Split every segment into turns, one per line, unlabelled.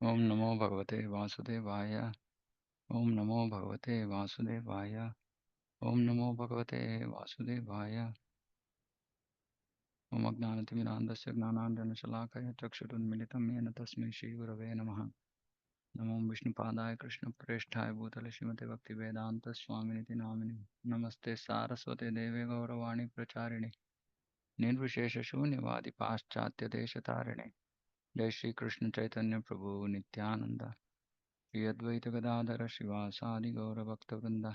Om Namo Bhagavate Vasudevaya. Om Namo Bhagavate Vasudevaya. Om Namo Bhagavate Vasudevaya. Om Agnanatimirandasya Gnanandanashalakaya Chakshurunmilitam Yena Tasmai Shri Gurave Namaha. Namo Vishnupadaya Krishna Preshthaya Bhutale Srimate Bhakti Vedanta Swaminiti Namini. Namaste Saraswate Deve Gauravani Pracharini. Nirvishesha Shunyavadi Paschatya Deshatarine. Jai Shri Krishna Chaitanya Prabhu Nityananda. Shri Advaita Gadadhara Shivasadi Gaura Bhakta Vrinda.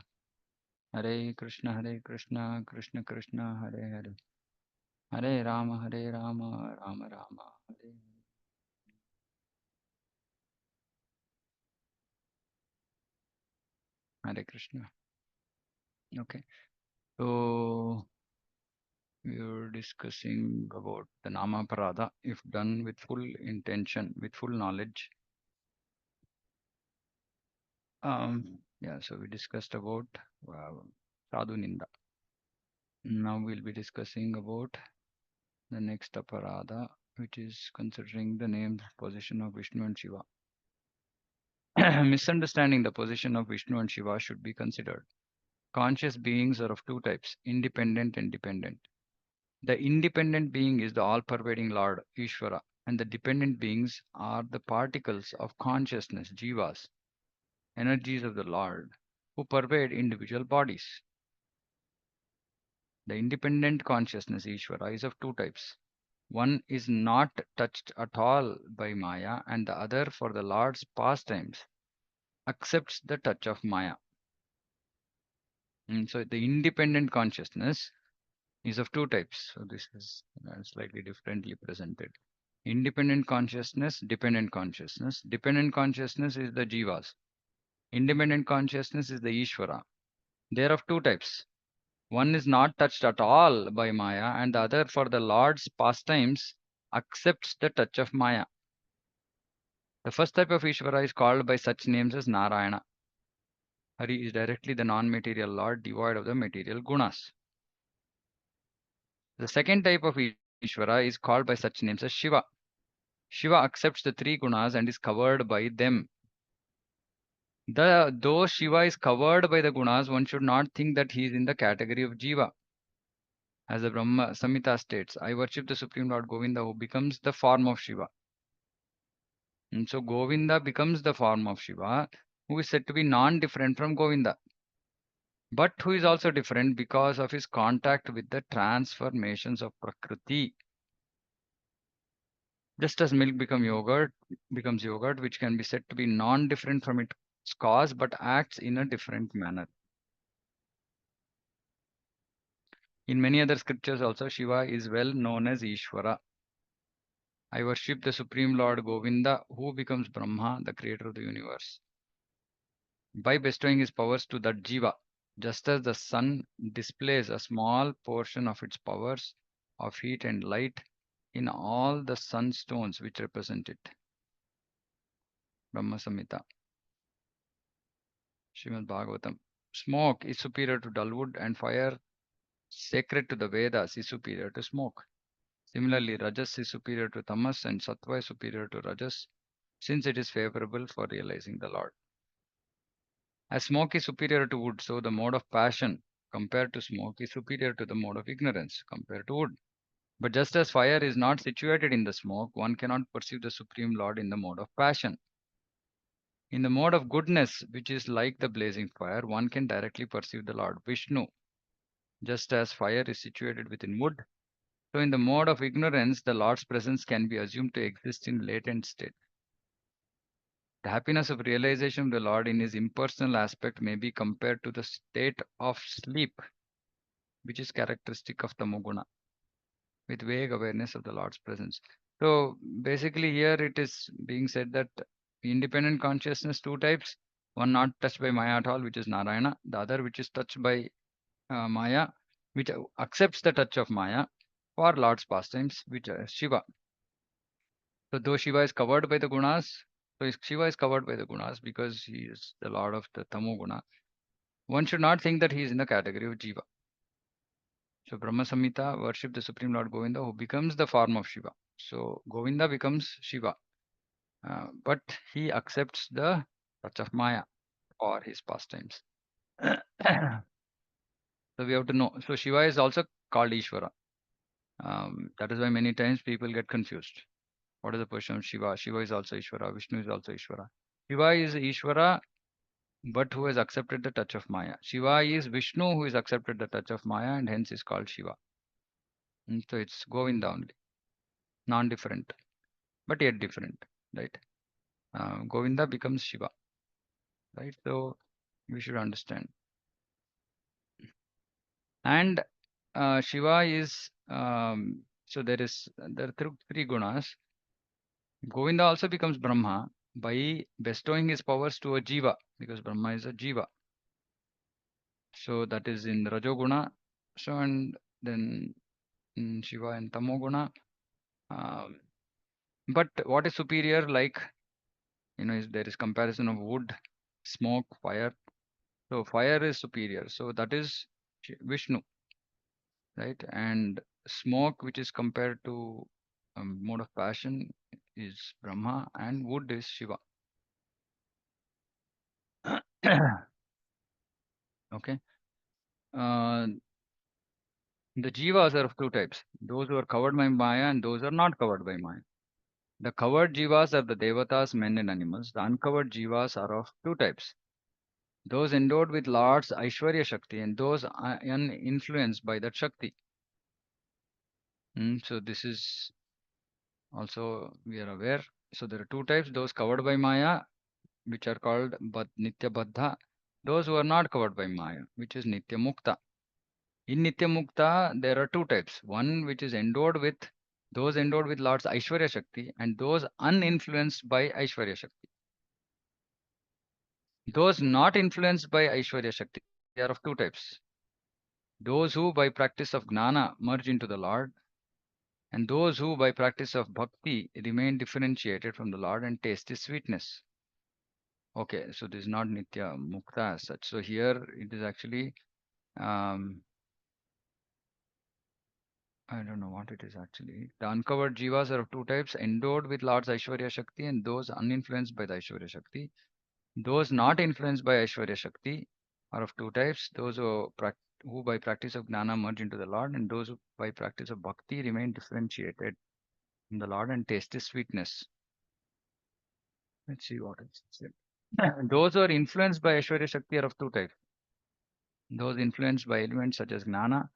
Hare Krishna, Krishna Krishna, Hare Hare. Hare Rama, Rama Rama, Hare Hare Krishna. Okay, so we were discussing about the Nama Parada if done with full intention, with full knowledge. Yeah, so we discussed about Sadhu Ninda. Now we'll be discussing about the next aparada, which is considering the name position of Vishnu and Shiva. Misunderstanding the position of Vishnu and Shiva should be considered. Conscious beings are of two types, independent and dependent. The independent being is the all-pervading Lord, Ishvara, and the dependent beings are the particles of consciousness, jivas, energies of the Lord, who pervade individual bodies. The independent consciousness, Ishvara, is of two types. One is not touched at all by Maya, and the other, for the Lord's pastimes, accepts the touch of Maya. So the independent consciousness is of two types. So this is slightly differently presented. Independent consciousness, dependent consciousness. Dependent consciousness is the jivas. Independent consciousness is the Ishvara. They are of two types. One is not touched at all by Maya, and the other, for the Lord's pastimes, accepts the touch of Maya. The first type of Ishvara is called by such names as Narayana. Hari is directly the non-material Lord, devoid of the material gunas. The second type of Ishvara is called by such names as Shiva. Shiva accepts the three gunas and is covered by them. Though Shiva is covered by the gunas, one should not think that he is in the category of Jiva. As the Brahma Samhita states, I worship the Supreme Lord Govinda, who becomes the form of Shiva. And so Govinda becomes the form of Shiva, who is said to be non-different from Govinda, but who is also different because of his contact with the transformations of Prakriti. Just as milk becomes yogurt, which can be said to be non-different from its cause, but acts in a different manner. In many other scriptures also, Shiva is well known as Ishvara. I worship the Supreme Lord Govinda, who becomes Brahma, the creator of the universe, by bestowing his powers to that Jiva, just as the sun displays a small portion of its powers of heat and light in all the sunstones which represent it. Brahma Samhita. Srimad Bhagavatam. Smoke is superior to dull wood, and fire, sacred to the Vedas, is superior to smoke. Similarly, Rajas is superior to Tamas, and Sattva is superior to Rajas, since it is favorable for realizing the Lord. As smoke is superior to wood, so the mode of passion compared to smoke is superior to the mode of ignorance compared to wood. But just as fire is not situated in the smoke, one cannot perceive the Supreme Lord in the mode of passion. In the mode of goodness, which is like the blazing fire, one can directly perceive the Lord Vishnu. Just as fire is situated within wood, so in the mode of ignorance, the Lord's presence can be assumed to exist in latent state. The happiness of realization of the Lord in his impersonal aspect may be compared to the state of sleep, which is characteristic of Tamoguna, with vague awareness of the Lord's presence. So basically here it is being said that independent consciousness, two types, one not touched by Maya at all, which is Narayana, the other which is touched by Maya, which accepts the touch of Maya for Lord's pastimes, which is Shiva. So though Shiva is covered by the gunas, Shiva is covered by the gunas because he is the Lord of the Tamoguna. One should not think that he is in the category of Jiva. So Brahma Samhita worship the Supreme Lord Govinda, who becomes the form of Shiva. So Govinda becomes Shiva. but he accepts the touch of Maya for his pastimes. So we have to know. So Shiva is also called Ishvara. That is why many times people get confused. What is the position of Shiva? Shiva is also Ishvara. Vishnu is also Ishvara. Shiva is Ishvara, but who has accepted the touch of Maya. Shiva is Vishnu who has accepted the touch of Maya and hence is called Shiva. So it's Govinda only, non-different, but yet different, right? Govinda becomes Shiva, right? So we should understand. And Shiva is so there are three gunas. Govinda also becomes Brahma by bestowing his powers to a jiva because Brahma is a jiva. So that is in Rajoguna. So and then Shiva and Tamoguna. Um, but what is superior? Like is there is comparison of wood, smoke, fire. So fire is superior. So that is Vishnu, right? And smoke, which is compared to mode of passion, is Brahma, and wood is Shiva. Okay. Uh, the jivas are of two types: those who are covered by Maya and those who are not covered by Maya. The covered jivas are the devatas, men, and animals. The uncovered jivas are of two types: those endowed with Lord's Aishwarya Shakti and those uninfluenced by that Shakti. So this is also we are aware. So there are two types: those covered by Maya, which are called Nitya Baddha; those who are not covered by Maya, which is Nitya Mukta. In Nitya Mukta, there are two types: one which is endowed with those endowed with Lord's Aishwarya Shakti and those uninfluenced by Aishwarya Shakti. Those not influenced by Aishwarya Shakti are of two types: those who by practice of Gnana merge into the Lord, and those who by practice of Bhakti remain differentiated from the Lord and taste His sweetness. Okay, so this is not Nitya Mukta as such. So here it is actually, um, I don't know what it is actually. The uncovered jivas are of two types: endowed with Lord's Aishwarya Shakti and those uninfluenced by the Aishwarya Shakti. Those not influenced by Aishwarya Shakti are of two types: those who by practice of Gnana merge into the Lord, and those who by practice of Bhakti remain differentiated from the Lord and taste His sweetness. Let's see what it said. Those who are influenced by Aishwarya Shakti are of two types: those influenced by elements such as Gnana,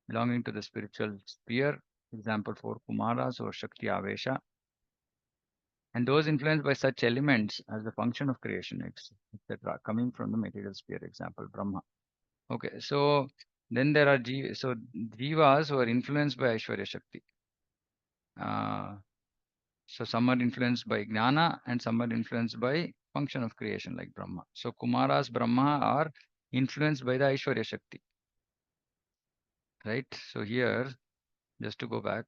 belonging to the spiritual sphere, example for Kumaras or Shakti Avesha, and those influenced by such elements as the function of creation, etc., coming from the material sphere, example Brahma. Okay, so then there are jivas who are influenced by Aishwarya Shakti. Uh, so some are influenced by Gnana and some are influenced by function of creation like Brahma. So Kumaras, Brahma are influenced by the Aishwarya Shakti, right? So here, just to go back,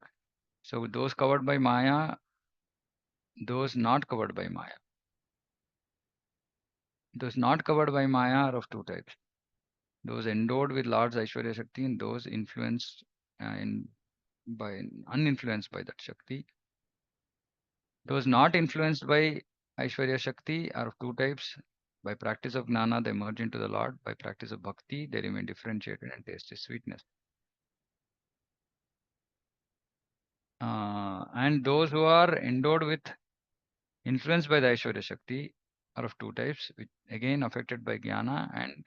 so those covered by Maya, those not covered by Maya. Those not covered by Maya are of two types: those endowed with Lord's Aishwarya Shakti and those influenced in by uninfluenced by that Shakti. Those not influenced by Aishwarya Shakti are of two types. By practice of Gnana, they merge into the Lord. By practice of Bhakti, they remain differentiated and taste His sweetness. And those who are endowed with influenced by the Aishwarya Shakti are of two types, which again affected by Jnana and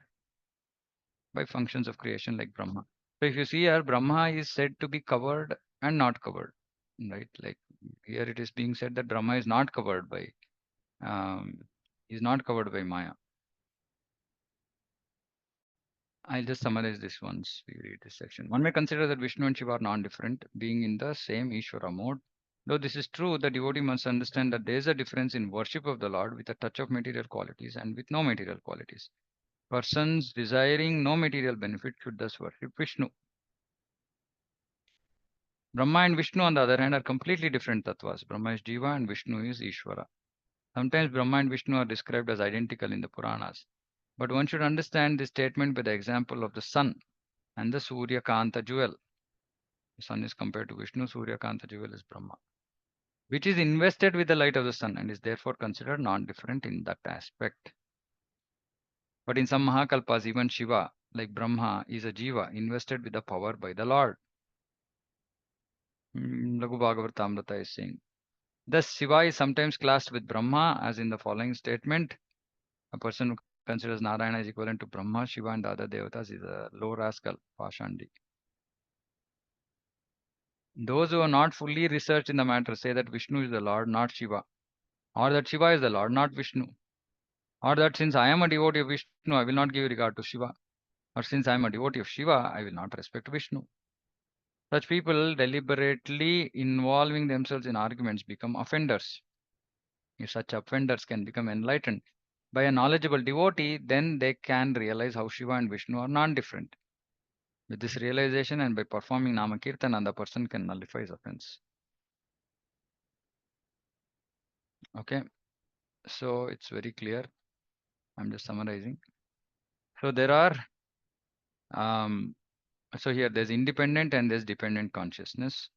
by functions of creation like Brahma. So if you see here, Brahma is said to be covered and not covered, right? Like here it is being said that Brahma is not covered by, um, is not covered by Maya. I'll just summarize this once we read this section. One may consider that Vishnu and Shiva are non-different, being in the same Ishvara mode. Though this is true, the devotee must understand that there is a difference in worship of the Lord with a touch of material qualities and with no material qualities. Persons desiring no material benefit should thus worship Vishnu. Brahma and Vishnu, on the other hand, are completely different tattvas. Brahma is Jiva and Vishnu is Ishvara. Sometimes Brahma and Vishnu are described as identical in the Puranas. But one should understand this statement by the example of the sun and the Surya Kanta jewel. The sun is compared to Vishnu, Surya Kanta jewel is Brahma. which is invested with the light of the sun and is therefore considered non-different in that aspect. But in some Mahakalpas, even Shiva, like Brahma, is a Jiva invested with the power by the Lord. Laghu Bhagavatamrita is saying. Thus, Shiva is sometimes classed with Brahma, as in the following statement. A person who considers Narayana is equivalent to Brahma, Shiva, and the other devatas is a low rascal, Pashandi. Those who are not fully researched in the matter say that Vishnu is the Lord, not Shiva, or that Shiva is the Lord, not Vishnu, or that since I am a devotee of Vishnu, I will not give regard to Shiva, or since I am a devotee of Shiva, I will not respect Vishnu. Such people deliberately involving themselves in arguments become offenders. If such offenders can become enlightened by a knowledgeable devotee, then they can realize how Shiva and Vishnu are non-different. With this realization and by performing Namakirtana, the person can nullify his offense. Okay, so it's very clear. I'm just summarizing. So there are, so here there's independent and there's dependent consciousness.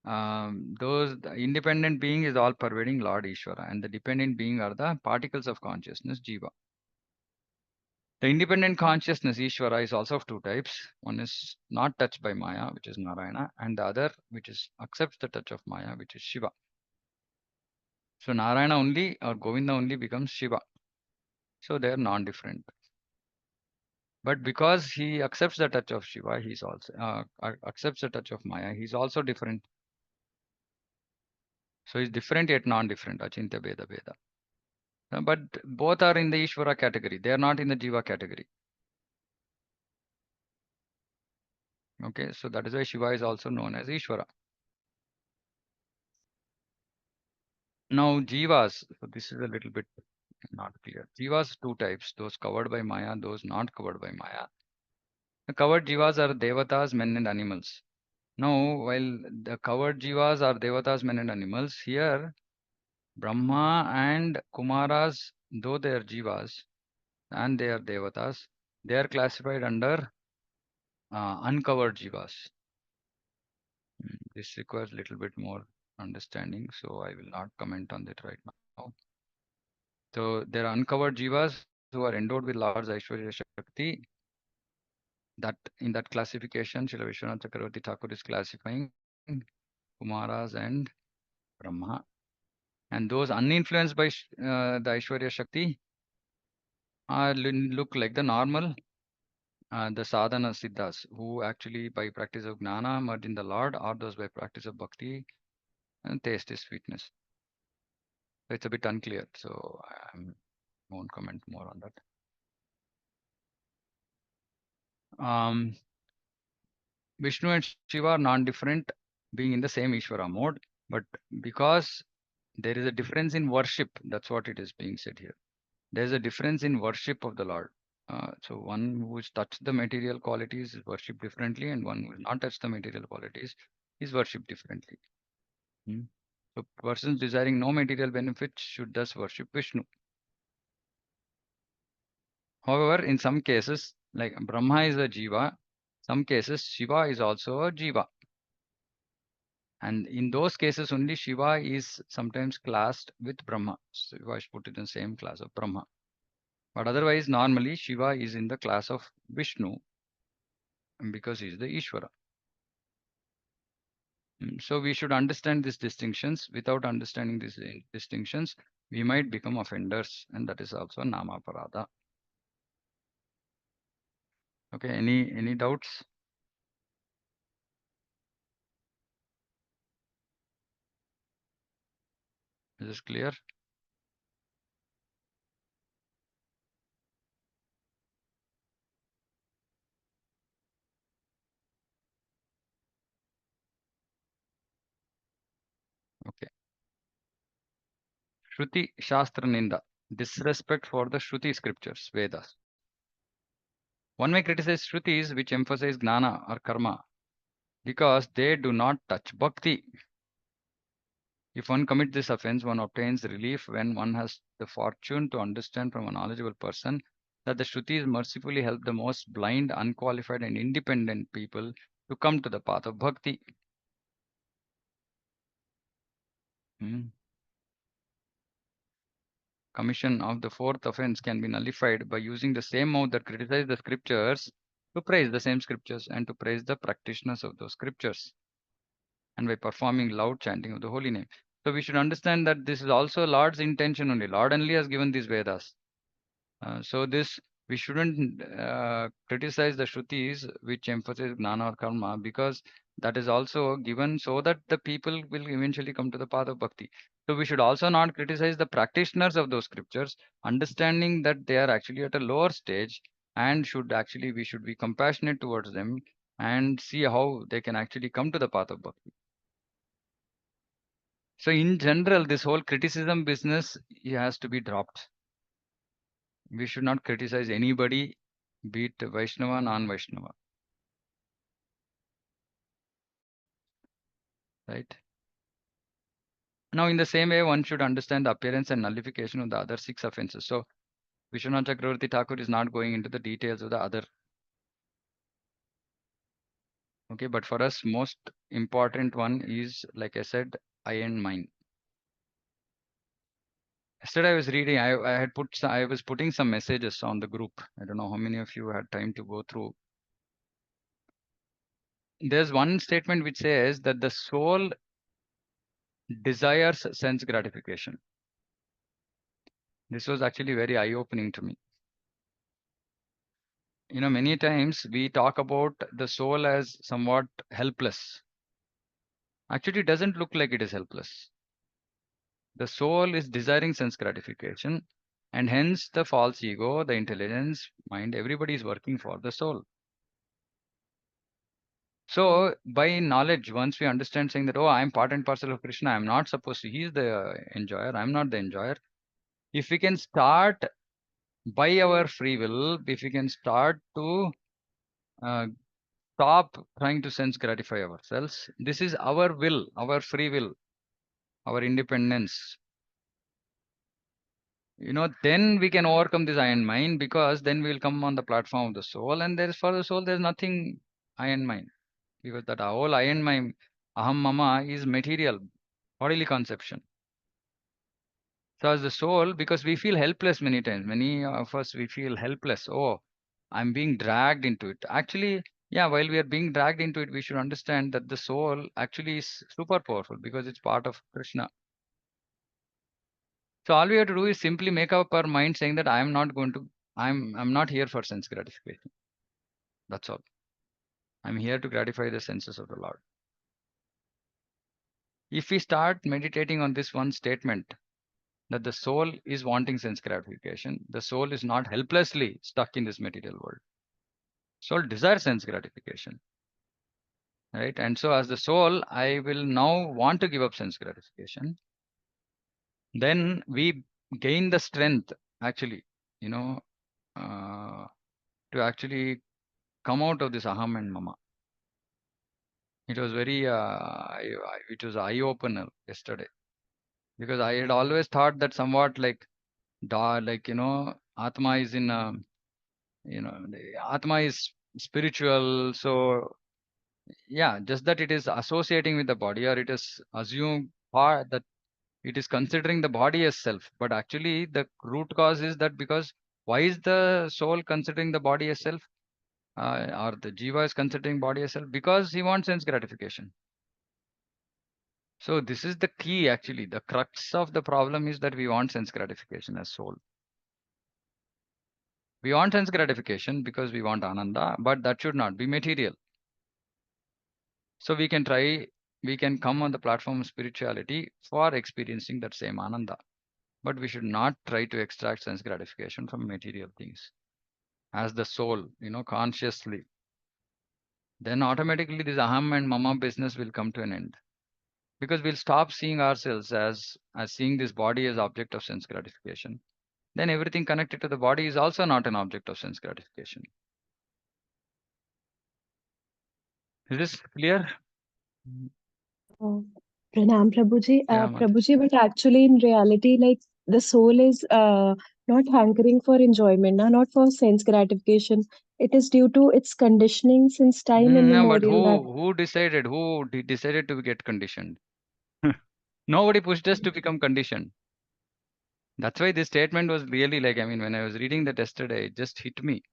The independent being is all pervading Lord Ishvara, and the dependent being are the particles of consciousness, Jiva. The independent consciousness, Ishvara, is also of two types. One is not touched by Maya, which is Narayana, and the other, which is accepts the touch of Maya, which is Shiva. So Narayana only or Govinda only becomes Shiva. So they are non-different. But because he accepts the touch of Shiva, he's also accepts the touch of Maya, he's also different. So he's different yet non-different, Achintya Beda Beda. But both are in the Ishvara category. They are not in the Jiva category. Okay, so that is why Shiva is also known as Ishvara. Now Jivas, so this is a little bit not clear. Jivas two types, those covered by Maya, those not covered by Maya. The covered Jivas are Devatas, men and animals. Now, while the covered Jivas are Devatas, men and animals, here Brahma and Kumaras, though they are Jivas and they are Devatas, they are classified under uncovered Jivas. This requires a little bit more understanding, so I will not comment on that right now. So there are uncovered Jivas who are endowed with Lord's Aishwarya Shakti. That in that classification, Srila Vishwanath Chakravarti Thakur is classifying Kumaras and Brahma. And those uninfluenced by the Aishwarya Shakti look like the normal, the sadhana siddhas, who actually by practice of gnana merge in the Lord, or those by practice of bhakti and taste his sweetness. So it's a bit unclear, so I won't comment more on that. Vishnu and Shiva are non-different, being in the same Ishvara mode, but because there is a difference in worship, that's what it is being said here. There is a difference in worship of the Lord. So one who has touched the material qualities is worshipped differently, and one who has not touched the material qualities is worshipped differently. So persons desiring no material benefits should thus worship Vishnu. However, in some cases, like Brahma is a Jiva, some cases Shiva is also a Jiva. And in those cases only Shiva is sometimes classed with Brahma. Shiva is put in the same class of Brahma. But otherwise, normally Shiva is in the class of Vishnu because he is the Ishvara. So we should understand these distinctions. Without understanding these distinctions, we might become offenders, and that is also Nama Parada. Okay, any doubts? Is this clear? Okay. Shruti Shastra Ninda. Disrespect for the Shruti scriptures, Vedas. One may criticize Shrutis which emphasize Gnana or Karma because they do not touch Bhakti. If one commits this offense, one obtains relief when one has the fortune to understand from a knowledgeable person that the Shrutis mercifully help the most blind, unqualified, and independent people to come to the path of Bhakti. Commission of the fourth offense can be nullified by using the same mouth that criticized the scriptures to praise the same scriptures and to praise the practitioners of those scriptures, and by performing loud chanting of the holy name. So we should understand that this is also Lord's intention only. Lord only has given these Vedas. So this, we shouldn't criticize the Shrutis which emphasize Gnana or Karma, because that is also given so that the people will eventually come to the path of Bhakti. So we should also not criticize the practitioners of those scriptures, understanding that they are actually at a lower stage, and we should be compassionate towards them and see how they can actually come to the path of Bhakti. So in general, this whole criticism business has to be dropped. We should not criticize anybody, be it Vaishnava, non-Vaishnava. Right? Now, in the same way, one should understand the appearance and nullification of the other 6 offenses. So, Vishwanath Chakravarti Thakur is not going into the details of the other. Okay, but for us, most important one is, like I said, I and mine. Yesterday, I was reading. I was putting some messages on the group. I don't know how many of you had time to go through. There's one statement which says that the soul desires sense gratification. This was actually very eye-opening to me. Many times we talk about the soul as somewhat helpless. Actually, it doesn't look like it is helpless. The soul is desiring sense gratification, and hence the false ego, the intelligence, mind, everybody is working for the soul. So, by knowledge, once we understand saying that, oh, I'm part and parcel of Krishna, I'm not supposed to, he's the enjoyer, I'm not the enjoyer. If we can start by our free will, if we can start to uh, stop trying to sense gratify ourselves. This is our will, our free will, our independence. Then we can overcome this I and mind, because then we will come on the platform of the soul, and there is, for the soul, there's nothing I and mind, because that whole I and mind, aham mama, is material, bodily conception. So as the soul, because we feel helpless many times, many of us, we feel helpless. Oh, I'm being dragged into it. Actually, yeah, while we are being dragged into it, we should understand that the soul actually is super powerful because it's part of Krishna. So all we have to do is simply make up our mind saying that I'm not here for sense gratification. That's all. I'm here to gratify the senses of the Lord. If we start meditating on this one statement, that the soul is wanting sense gratification, the soul is not helplessly stuck in this material world. Soul desires sense gratification. Right? And so as the soul, I will now want to give up sense gratification. Then we gain the strength, actually, to actually come out of this aham and mama. It was very, it was eye opener yesterday, because I had always thought that somewhat like, Atma is in, the Atma is spiritual. So yeah, just that it is associating with the body, or it is assumed that it is considering the body as self. But actually, the root cause is that, because why is the soul considering the body as self? Or the jiva is considering body as self? Because he wants sense gratification. So this is the key, actually. The crux of the problem is that we want sense gratification as soul. We want sense gratification because we want ananda, but that should not be material. So we can come on the platform of spirituality for experiencing that same ananda. But we should not try to extract sense gratification from material things as the soul, consciously. Then automatically this aham and mama business will come to an end, because we'll stop seeing ourselves as seeing this body as object of sense gratification. Then everything connected to the body is also not an object of sense gratification. Is this clear?
Uh, Pranam Prabhuji.
Yeah, Madhu.
Prabhuji, but actually in reality, like the soul is not hankering for enjoyment, not for sense gratification. It is due to its conditioning since time
No, but
immemorial that
who decided? Who decided to get conditioned? Nobody pushed us to become conditioned. That's why this statement was really like, I mean, when I was reading that yesterday, it just hit me.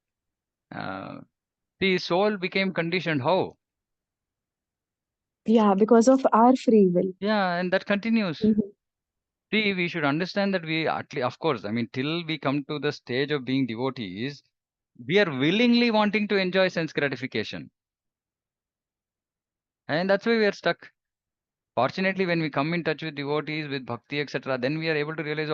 The soul became conditioned. How?
Yeah, because of our free will.
Yeah, and that continues.
Mhm.
See, we should understand that we, at least, of course, I mean, till we come to the stage of being devotees, we are willingly wanting to enjoy sense gratification. And that's why we are stuck. Fortunately, when we come in touch with devotees, with bhakti, etc., then we are able to realize,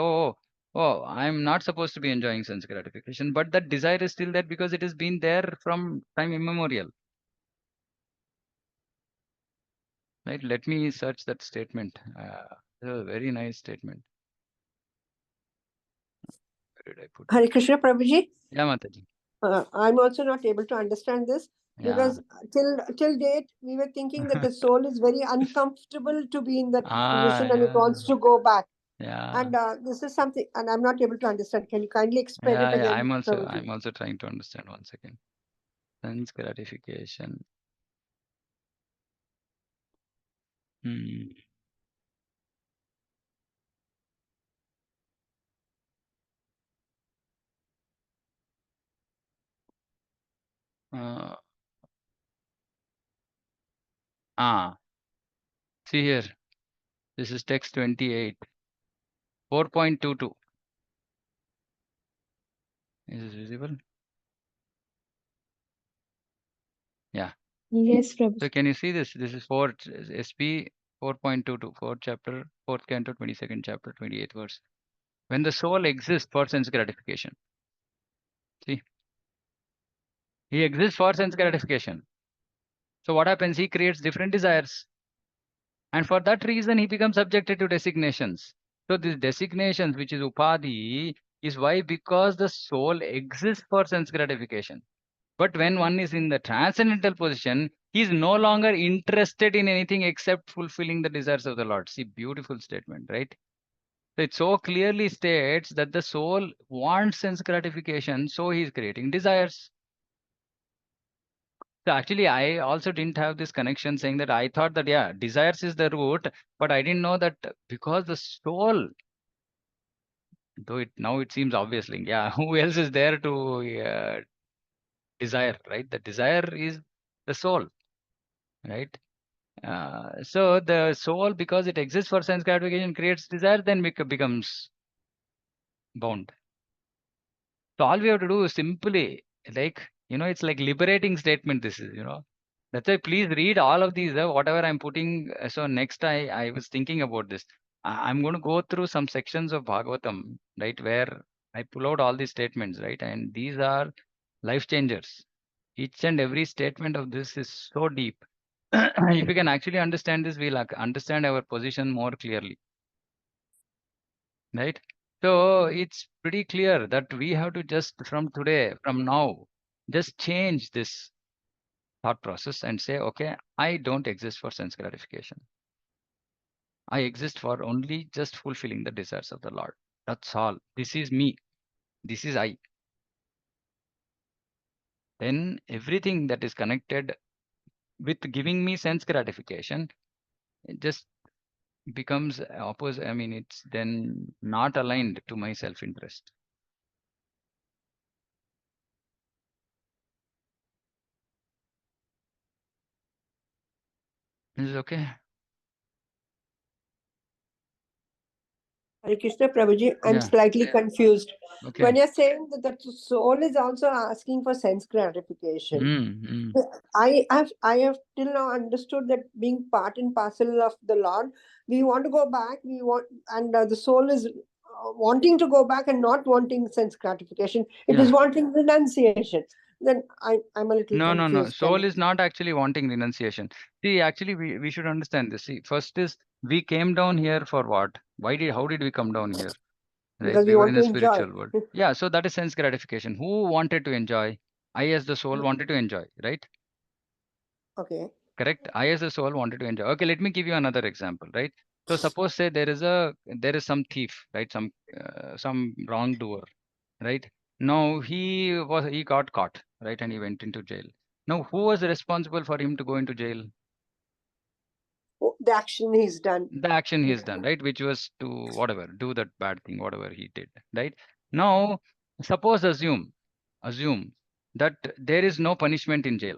I'm not supposed to be enjoying sense gratification. But that desire is still there because it has been there from time immemorial. Right? Let me search that statement. It's a very nice statement. Where did I put it?
Hare Krishna, Prabhuji.
Yeah, Mataji.
I'm also not able to understand this
Yeah.
because till date we were thinking that the soul is very uncomfortable to be in that position and it
Yeah.
wants to go back.
Yeah.
And this is something, and I'm not able to understand. Can you kindly explain it
Yeah.
again, Prabhuji?
I'm also trying to understand once again. Sense gratification. Hmm. Uh, See here. This is text 28. 4.22. Is this visible? Yeah.
Yes, Prabhu.
So can you see this? This is 4 SP 4.22, 4th chapter, 4th canto, 22nd chapter, 28th verse. When the soul exists for sense gratification. See, he exists for sense gratification. So what happens? He creates different desires. And for that reason, he becomes subjected to designations. So these designations, which is upadhi, is why? Because the soul exists for sense gratification. But when one is in the transcendental position, he is no longer interested in anything except fulfilling the desires of the Lord. See, beautiful statement, right? So it so clearly states that the soul wants sense gratification, so he is creating desires. So actually, I also didn't have this connection saying that I thought that, yeah, desires is the root, but I didn't know that because the soul, though it now it seems obviously, yeah, who else is there to desire, right? The desire is the soul, right? So the soul, because it exists for sense gratification, creates desire, then becomes bound. So all we have to do is simply, like, it's like liberating statement. This is, that's why please read all of these, whatever I'm putting. So next I was thinking about this. I'm going to go through some sections of Bhagavatam, right, where I pull out all these statements, right, and these are life changers. Each and every statement of this is so deep. If we can actually understand this, we'll understand our position more clearly, right? So it's pretty clear that we have to just from today, from now, just change this thought process and say, okay, I don't exist for sense gratification. I exist for only just fulfilling the desires of the Lord. That's all. This is me. This is I. Then everything that is connected with giving me sense gratification, it just becomes opposite. I mean, it's then not aligned to my self-interest. Is it okay?
Hare Krishna, Prabhuji. I'm
Yeah.
slightly confused. When
Okay.
you're saying that the soul is also asking for sense gratification,
Mm, mm.
I have till now understood that being part and parcel of the Lord, we want to go back. We want, and the soul is wanting to go back and not wanting sense gratification. It
Yeah.
is wanting renunciation. Then I'm a little
No, no, no.
confused. Can
Soul
you?
is not actually wanting renunciation. See, actually, we should understand this. See, first is we came down here for what? How did we come down here? Right?
Because
We
we
were in
want to
the
enjoy.
spiritual world. Yeah, so that is sense gratification. Who wanted to enjoy? I, as the soul, wanted to enjoy, right?
Okay.
Correct. I, as a soul, wanted to enjoy. Okay, let me give you another example, right? So suppose say there is some thief, right? Some wrongdoer, right? Now he got caught, right? And he went into jail. Now who was responsible for him to go into jail?
the action he's done.
The action he has done, right? Which was to whatever, do that bad thing, whatever he did, right? Now, suppose assume that there is no punishment in jail,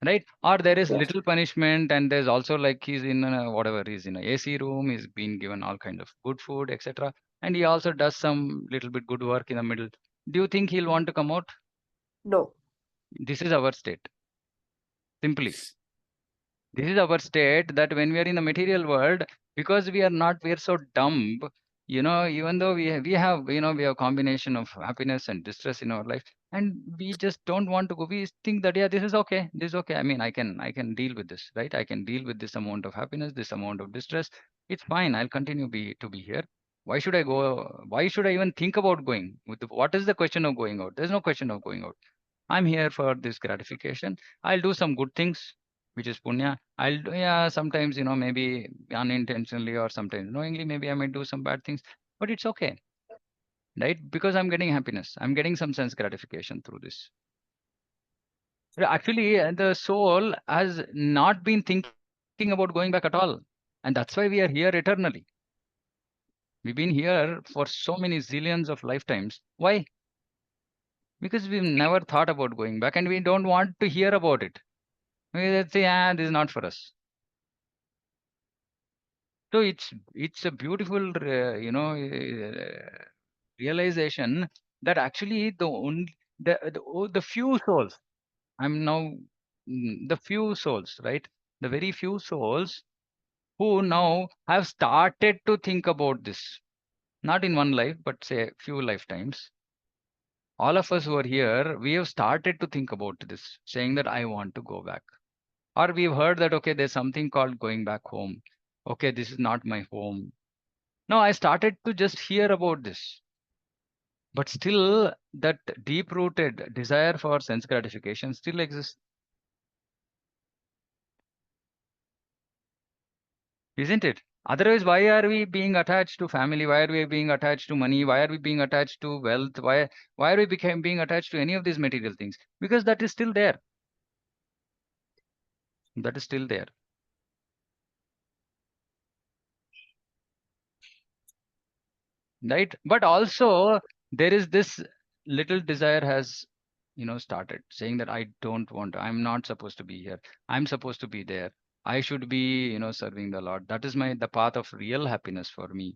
right? Or there is
Yes.
little punishment, and there's also like he's in a, whatever, he's in a AC room, he's been given all kind of good food, etc. And he also does some little bit good work in the middle. Do you think he'll want to come out?
No.
This is our state, simply. This is our state, that when we are in the material world, because we are so dumb, even though we have combination of happiness and distress in our life, and we just don't want to go. We think that, yeah, this is okay. I mean, I can deal with this, right? I can deal with this amount of happiness, this amount of distress. It's fine. I'll continue to be here. Why should I go? Why should I even think about going? What is the question of going out? There's no question of going out. I'm here for this gratification. I'll do some good things, which is punya. Yeah, sometimes, maybe unintentionally or sometimes knowingly, maybe I might do some bad things, but it's okay, right? Because I'm getting happiness. I'm getting some sense gratification through this. Actually, the soul has not been thinking about going back at all. And that's why we are here eternally. We've been here for so many zillions of lifetimes. Why? Because we've never thought about going back and we don't want to hear about it. We say, this is not for us. So it's a beautiful, realization that actually the few souls. I'm now the few souls, right? The very few souls who now have started to think about this, not in one life, but say few lifetimes. All of us who are here, we have started to think about this, saying that I want to go back. Or we've heard that, okay, there's something called going back home. Okay, this is not my home. Now I started to just hear about this. But still, that deep rooted desire for sense gratification still exists. Isn't it? Otherwise, why are we being attached to family? Why are we being attached to money? Why are we being attached to wealth? Why are we being attached to any of these material things? Because that is still there. That is still there. Right? But also there is this little desire has started saying that I don't want to, I'm not supposed to be here. I'm supposed to be there. I should be serving the Lord. That is the path of real happiness for me.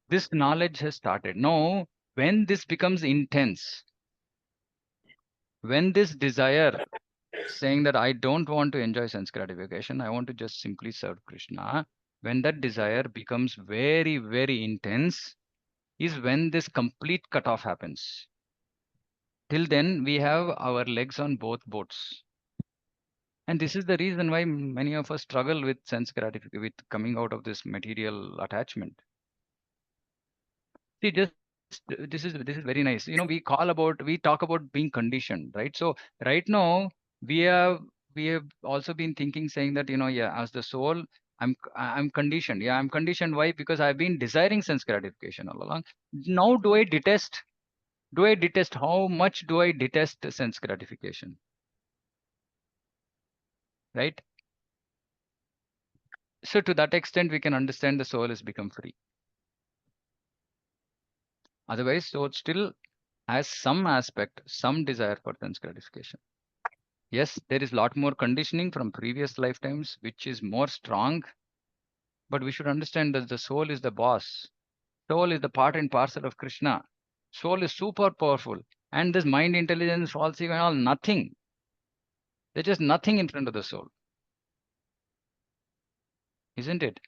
This knowledge has started. Now, when this becomes intense, when this desire saying that I don't want to enjoy sense gratification, I want to just simply serve Krishna, when that desire becomes very, very intense, is when this complete cutoff happens. Till then, we have our legs on both boats. And this is the reason why many of us struggle with sense gratification, with coming out of this material attachment. See, just this is very nice. We talk about being conditioned, right? So right now we have we have also been thinking, saying that yeah, as the soul, I'm conditioned. Yeah, I'm conditioned. Why? Because I've been desiring sense gratification all along. Now, do I detest? Do I detest? How much do I detest sense gratification? Right? So to that extent, we can understand the soul has become free. Otherwise, so it still has some aspect, some desire for sense gratification. Yes, there is a lot more conditioning from previous lifetimes, which is more strong. But we should understand that the soul is the boss. Soul is the part and parcel of Krishna. Soul is super powerful. And this mind, intelligence, false ego and all, nothing. They're just nothing in front of the soul. Isn't it?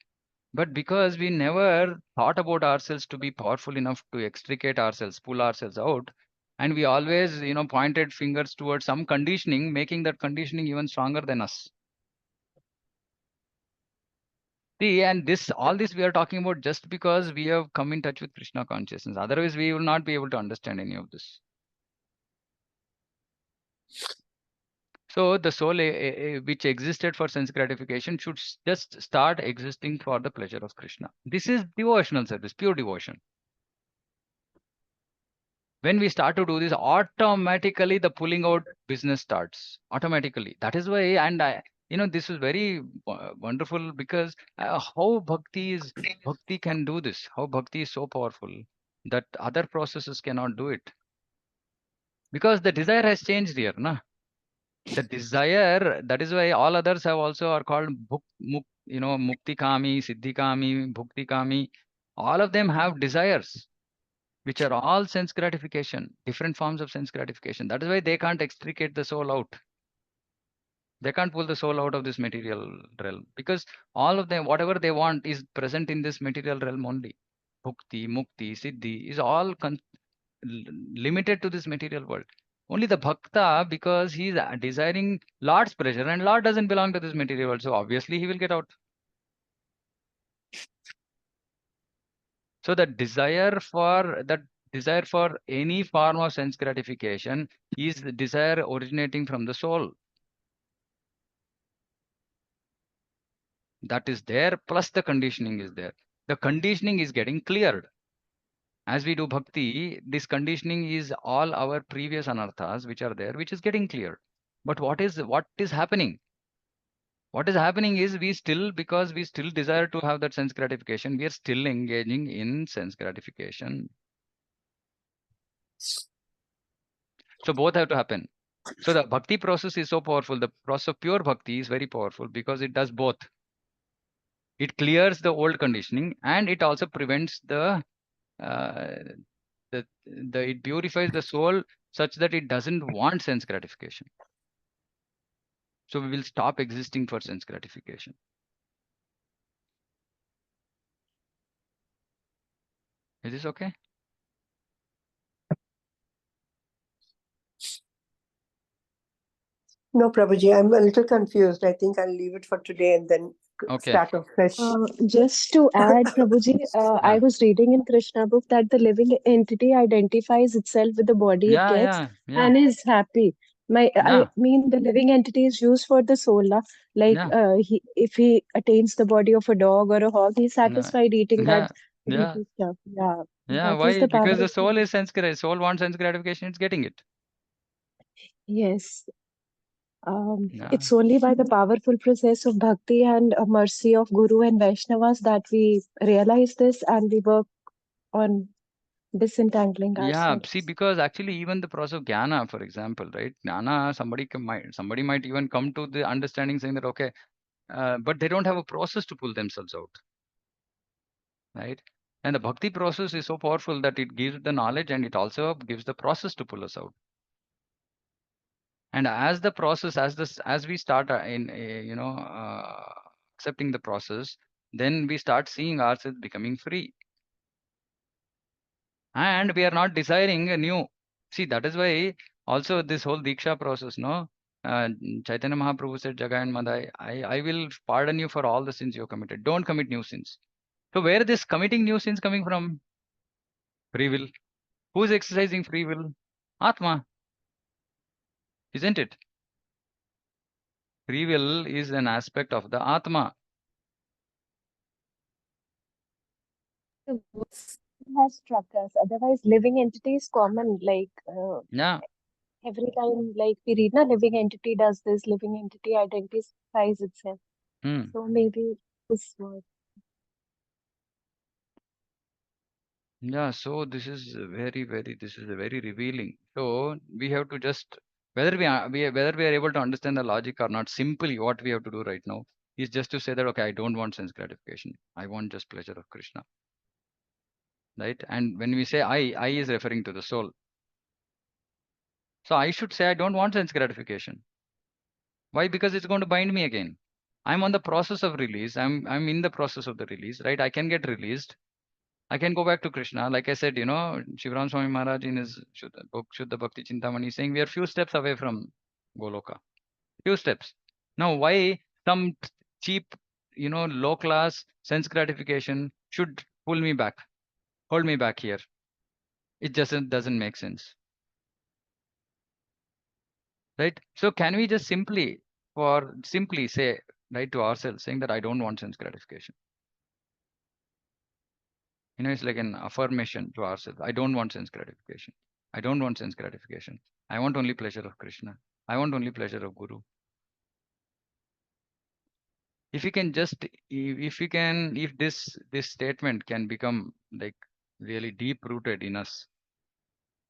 But because we never thought about ourselves to be powerful enough to extricate ourselves, pull ourselves out, and we always, pointed fingers towards some conditioning, making that conditioning even stronger than us. See, and all this we are talking about just because we have come in touch with Krishna consciousness. Otherwise, we will not be able to understand any of this. So the soul, which existed for sense gratification, should just start existing for the pleasure of Krishna. This is devotional service, pure devotion. When we start to do this, automatically the pulling out business starts. Automatically. That is why, and This is very wonderful, because how bhakti can do this, how bhakti is so powerful that other processes cannot do it, because the desire has changed here, na? The desire, that is why all others have also are called mukti kami, siddhi kami, bhukti kami. All of them have desires, which are all sense gratification, different forms of sense gratification. That is why they can't extricate the soul out. They can't pull the soul out of this material realm, because all of them, whatever they want, is present in this material realm only. Bhukti, mukti, siddhi is all limited to this material world. Only the bhakta, because he's desiring Lord's pleasure, and Lord doesn't belong to this material world, so obviously he will get out. So the desire for any form of sense gratification is the desire originating from the soul. That is there, plus the conditioning is there. The conditioning is getting cleared. As we do bhakti, this conditioning is all our previous anarthas which are there, which is getting cleared. But what is happening? What is happening is, because we still desire to have that sense gratification, we are still engaging in sense gratification. So both have to happen. So the bhakti process is so powerful. The process of pure bhakti is very powerful because it does both. It clears the old conditioning, and it also prevents uh, it purifies the soul such that it doesn't want sense gratification. So we will stop existing for sense gratification. Is this okay?
No, Prabhuji, I'm a little confused. I think I'll leave it for today and then
Okay.
start afresh.
Just to add, Prabhuji, I
Yeah.
was reading in Krishna book that the living entity identifies itself with the body it gets
Yeah.
and is happy. I
Yeah.
mean, the living entity is used for the soul. Na? Like,
Yeah.
if he attains the body of a dog or a hog, he's
No.
satisfied eating that
Yeah. Yeah.
greasy stuff. Yeah,
Yeah.
that is
Why?
the power
Because the
of the
soul is soul wants sense gratification, it's getting it.
yes.
Yeah.
It's only by the powerful process of bhakti and mercy of Guru and Vaishnavas that we realize this and we work on disentangling
Yeah. See,
ourselves.
because actually even the process of jnana, for example, right? Jnana, somebody might even come to the understanding saying that, okay, but they don't have a process to pull themselves out, right? And the bhakti process is so powerful that it gives the knowledge and it also gives the process to pull us out. And as the process, as we start accepting the process, then we start seeing ourselves becoming free. And we are not desiring a new. See, that is why also this whole Diksha process, no? Uh, Chaitanya Mahaprabhu said, Jagai and Madai, I will pardon you for all the sins you have committed. Don't commit new sins. So where this committing new sins coming from? Free will. Who is exercising free will? Atma, isn't it? Free will is an aspect of the Atma.
The words has struck us. Otherwise, living entity is common. Like
Yeah.
every time, like we read, na living entity does this. Living entity identifies itself.
Hmm.
So maybe this word.
Yeah, so this is this is very revealing. So we have to just, whether we are able to understand the logic or not, simply what we have to do right now is just to say that, okay, I don't want sense gratification. I want just pleasure of Krishna, right? And when we say I is referring to the soul. So I should say I don't want sense gratification. Why? Because it's going to bind me again. I'm on the process of release. I'm in the process of the release, right? I can get released. I can go back to Krishna. Like I said, Shivram Swami Maharaj in his book Shuddha Bhakti Chintamani is saying we are few steps away from Goloka. Few steps. Now, why some cheap, low class sense gratification should pull me back, hold me back here? It just doesn't make sense, right? So can we just simply say, right, to ourselves, saying that I don't want sense gratification? It's like an affirmation to ourselves. I don't want sense gratification. I don't want sense gratification. I want only pleasure of Krishna. I want only pleasure of Guru. if you can just, if you can, if this statement can become like really deep rooted in us,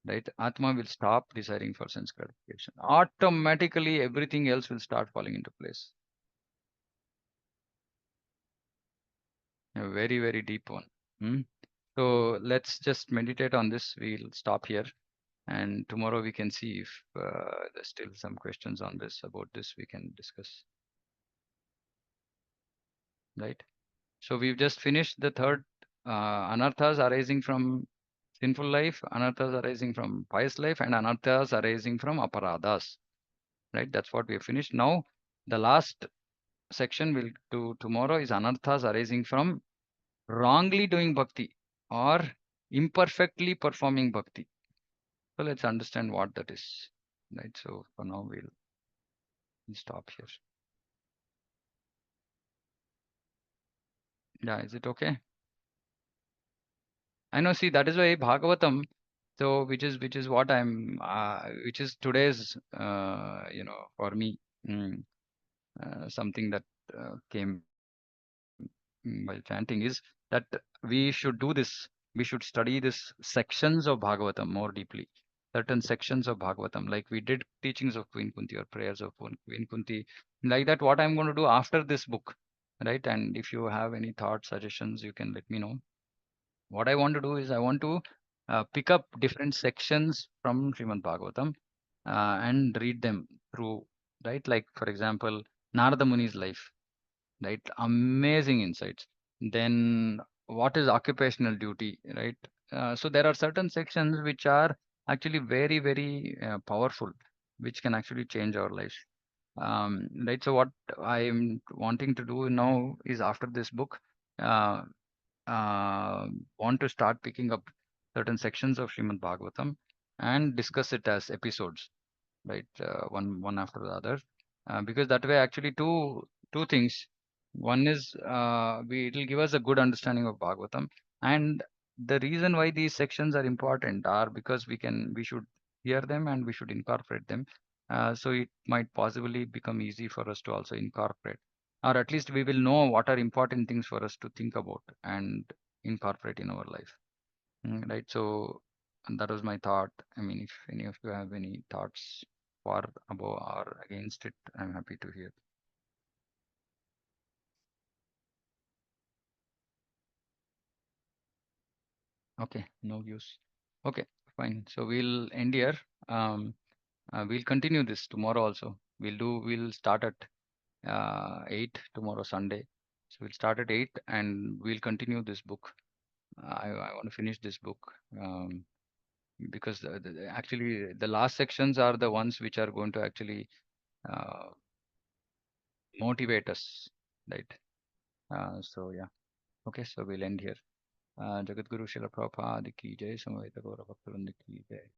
right? Atma will stop desiring for sense gratification. Automatically, everything else will start falling into place. A very, very deep one. Hmm? So let's just meditate on this. We'll stop here. And tomorrow we can see if there's still some questions on this, about this we can discuss. Right? So we've just finished the third anarthas arising from sinful life, anarthas arising from pious life, and anarthas arising from aparadhas. Right? That's what we have finished. Now, the last section we'll do tomorrow is anarthas arising from wrongly doing bhakti or imperfectly performing bhakti. So let's understand what that is. Right? So for now, we'll stop here. Yeah, is it okay? I know, see, that is why Bhagavatam, so which is what I'm, which is today's, for me, something that came while chanting is that we should do this. We should study this sections of Bhagavatam more deeply. Certain sections of Bhagavatam, like we did teachings of Queen Kunti or prayers of Queen Kunti, like that. What I'm going to do after this book, right? And if you have any thoughts, suggestions, you can let me know. What I want to do is I want to pick up different sections from Srimad Bhagavatam and read them through, right? Like, for example, Narada Muni's life, right? Amazing insights. Then, what is occupational duty, right? So, there are certain sections which are actually very, very powerful, which can actually change our lives. Right. So, what I am wanting to do now is after this book, uh, uh, want to start picking up certain sections of Srimad Bhagavatam and discuss it as episodes, right? One after the other, because that way actually two things. One is it'll give us a good understanding of Bhagavatam, and the reason why these sections are important are because we should hear them and we should incorporate them. So it might possibly become easy for us to also incorporate, or at least we will know what are important things for us to think about and incorporate in our life. Right. So and that was my thought. I mean, if any of you have any thoughts for above or against it, I'm happy to hear. Okay, no views. Okay, fine. So we'll end here. Um, we'll continue this tomorrow also. We'll start at 8 tomorrow, Sunday. So we'll start at 8 and we'll continue this book. I want to finish this book. Because actually the last sections are the ones which are going to actually uh, motivate us, right? So yeah, okay, so we'll end here. Jagat Guru Srila Prabhupada ki jai, Samaveta Gaura Bhaktivinoda ki jai.